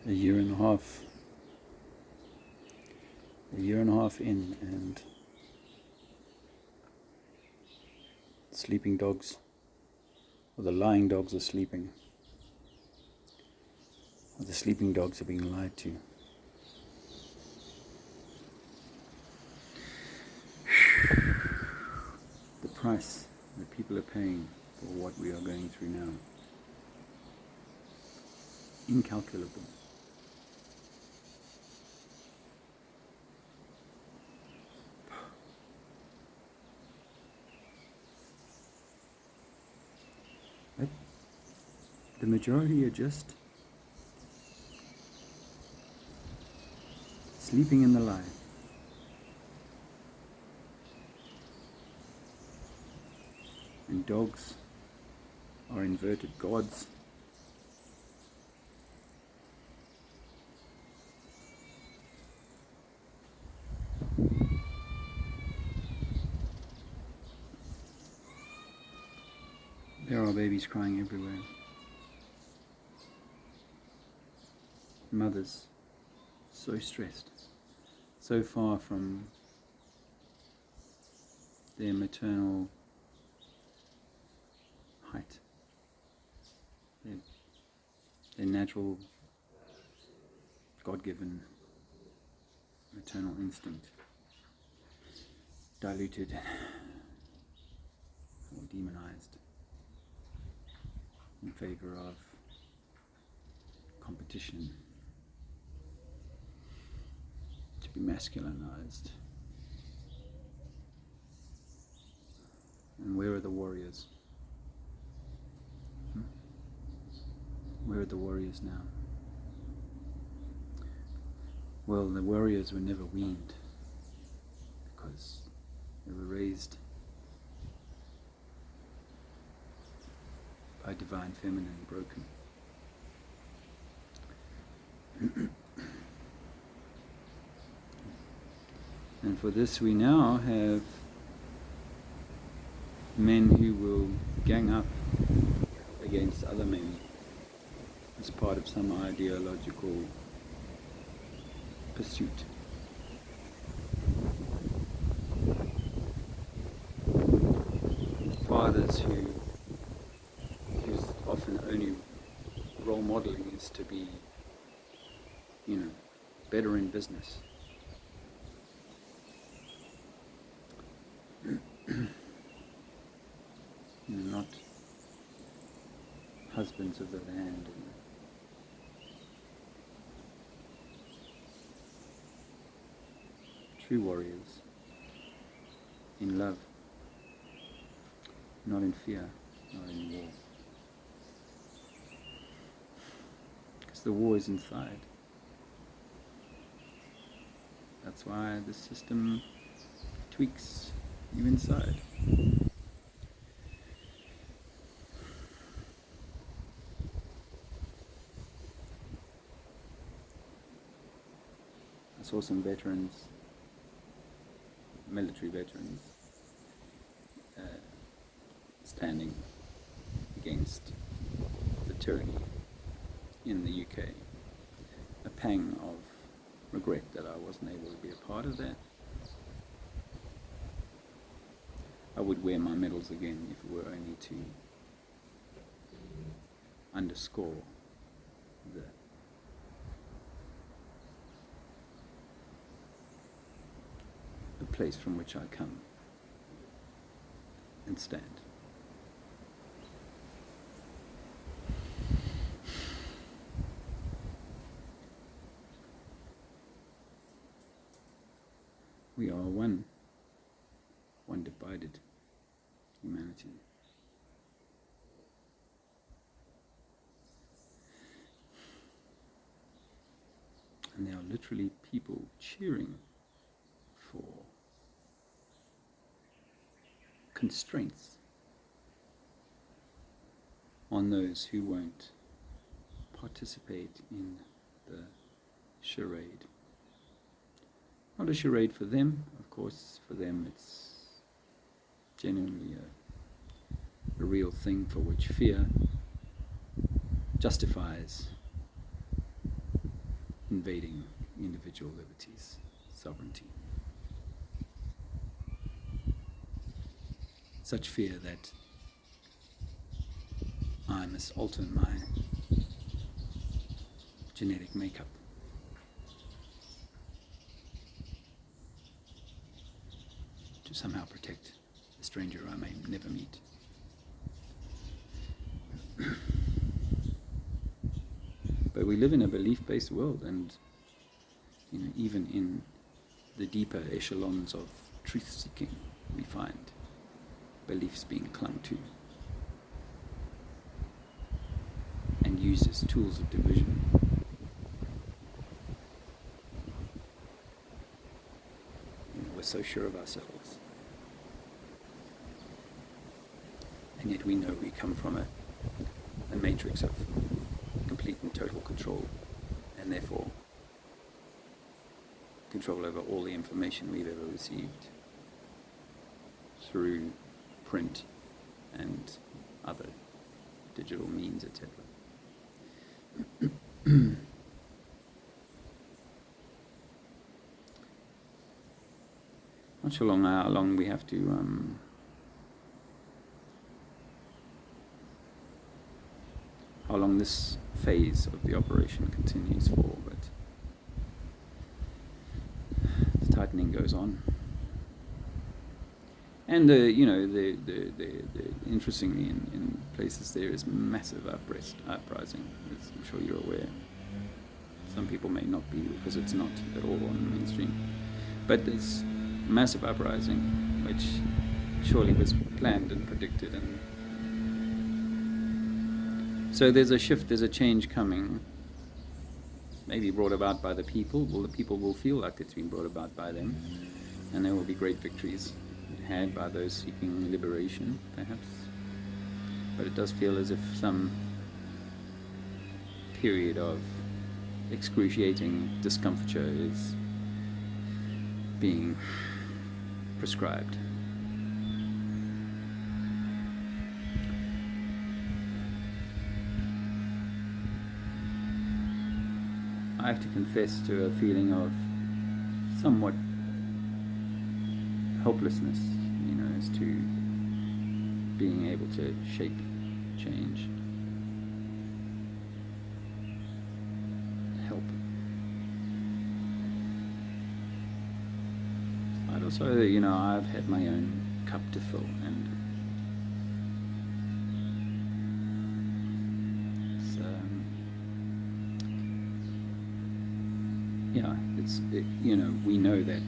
a year and a half in, and sleeping dogs, or the lying dogs, are sleeping, or the sleeping dogs are being lied to. The price that people are paying for what we are going through now, incalculable. But the majority are just sleeping in the lie. And dogs are inverted gods. There are babies crying everywhere. Mothers so stressed, so far from their maternal height, their natural, God-given maternal instinct, diluted or demonized in favor of competition, to be masculinized. And where are the warriors? Where are the warriors now? Well, the warriors were never weaned, because they were raised by divine feminine, broken. And for this we now have men who will gang up against other men as part of some ideological pursuit. Fathers whose often only role modeling is to be, better in business. Not husbands of the land. True warriors in love, not in fear, not in war. Because the war is inside. That's why the system tweaks you inside. I saw some veterans, military veterans, standing against the tyranny in the UK. A pang of regret that I wasn't able to be a part of that. I would wear my medals again if it were only to underscore the place from which I come and stand. We are one divided humanity. And there are literally people cheering for constraints on those who won't participate in the charade. Not a charade for them, of course. For them it's genuinely a real thing for which fear justifies invading individual liberties, sovereignty. Such fear that I must alter my genetic makeup to somehow protect a stranger I may never meet. But we live in a belief-based world, and even in the deeper echelons of truth-seeking, we find beliefs being clung to and used as tools of division. We're so sure of ourselves, and yet we know we come from a matrix of complete and total control, and therefore control over all the information we've ever received through print and other digital means, etc. Not sure how long we have to how long this phase of the operation continues for, but the tightening goes on. And interestingly, in places there is massive uprising, as I'm sure you're aware. Some people may not be, because it's not at all on the mainstream. But there's massive uprising, which surely was planned and predicted. And so there's a shift, there's a change coming, maybe brought about by the people. Well, the people will feel like it's been brought about by them, and there will be great victories had by those seeking liberation, perhaps. But it does feel as if some period of excruciating discomfiture is being prescribed. I have to confess to a feeling of somewhat helplessness, as to being able to shape change, help. I'd also, I've had my own cup to fill, and we know that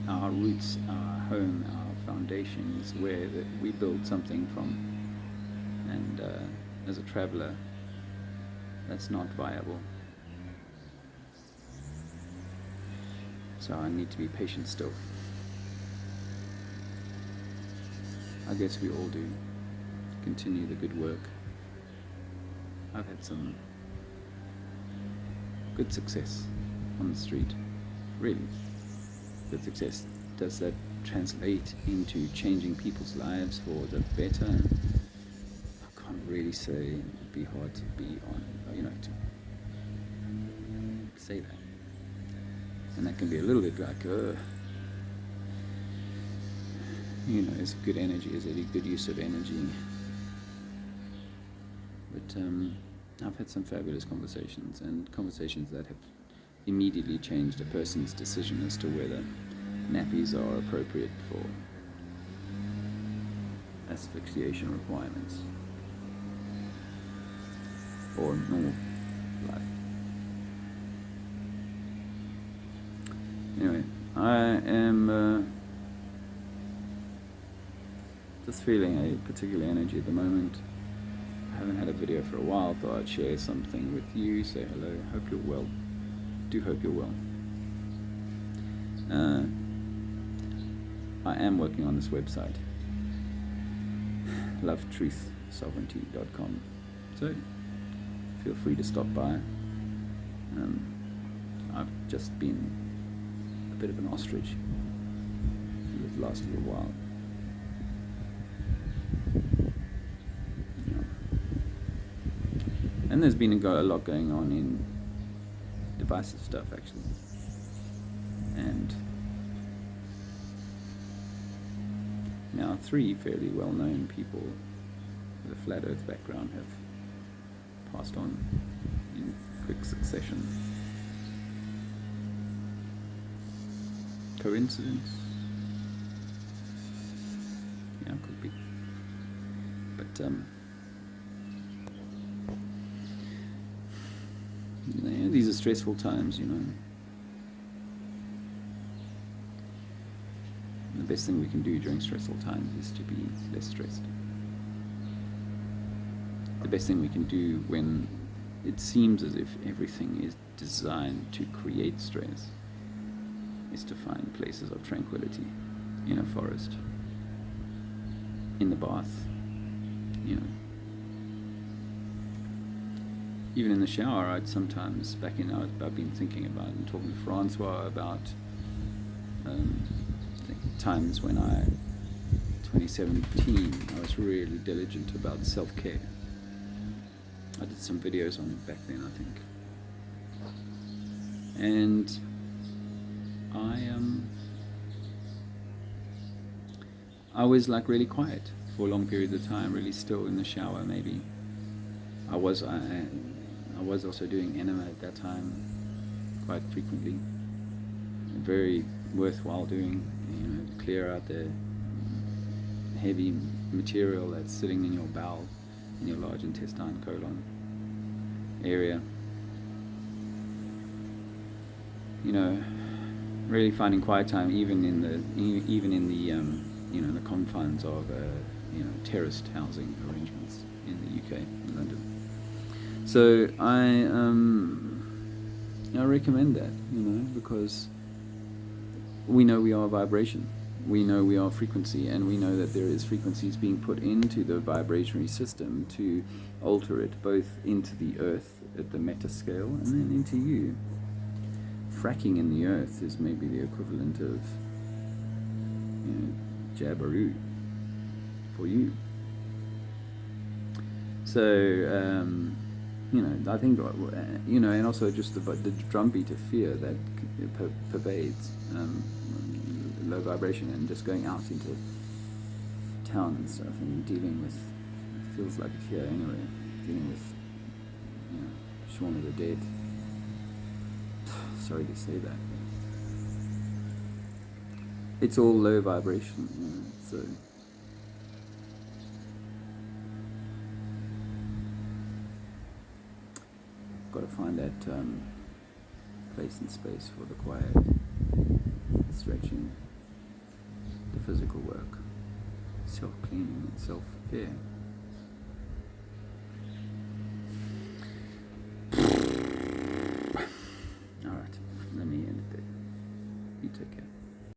our roots, our home, our foundation is where we build something from, and as a traveler, that's not viable. So I need to be patient still. I guess we all do. Continue the good work. I've had some good success on the street, really good success. Does that translate into changing people's lives for the better? I can't really say. It'd be hard to be on, to say that. And that can be a little bit like, is good energy, is it a good use of energy? But I've had some fabulous conversations, and conversations that have immediately changed a person's decision as to whether nappies are appropriate for asphyxiation requirements or normal life. Anyway, I am just feeling a particular energy at the moment. I haven't had a video for a while, thought I'd share something with you, say hello, hope you're well. Do hope you're well. I am working on this website, lovetruthsovereignty.com, so feel free to stop by. I've just been a bit of an ostrich in the last little while. And there's been a lot going on in divisive stuff actually. And now 3 fairly well-known people with a flat earth background have passed on in quick succession. Coincidence? Yeah, could be. But yeah, these are stressful times, you know. The best thing we can do during stressful times is to be less stressed. The best thing we can do when it seems as if everything is designed to create stress is to find places of tranquility in a forest, in the bath, you know. Even in the shower, I'd sometimes, I've been thinking about and talking to Francois about times when 2017, I was really diligent about self-care. I did some videos on it back then, I think. And I was like really quiet for long periods of time, really still in the shower maybe. I was also doing enema at that time quite frequently. Very worthwhile doing, you know, to clear out the heavy material that's sitting in your bowel, in your large intestine, colon area. You know, really finding quiet time, even in the you know, the confines of you know, terraced housing arrangements in the UK, in London. So I recommend that, you know, because we know we are vibration, we know we are frequency, and we know that there is frequencies being put into the vibratory system to alter it both into the earth at the meta scale and then into you. Fracking in the earth is maybe the equivalent of, you know, Jabaroo for you. So you know, I think, you know, and also just the drumbeat of fear that pervades low vibration, and just going out into town and stuff and dealing with, it feels like it here anyway, dealing with, you know, Shaun of the Dead. Sorry to say that. It's all low vibration, you know, so. Got to find that place and space for the quiet, the stretching, the physical work, self-cleaning, and self-care.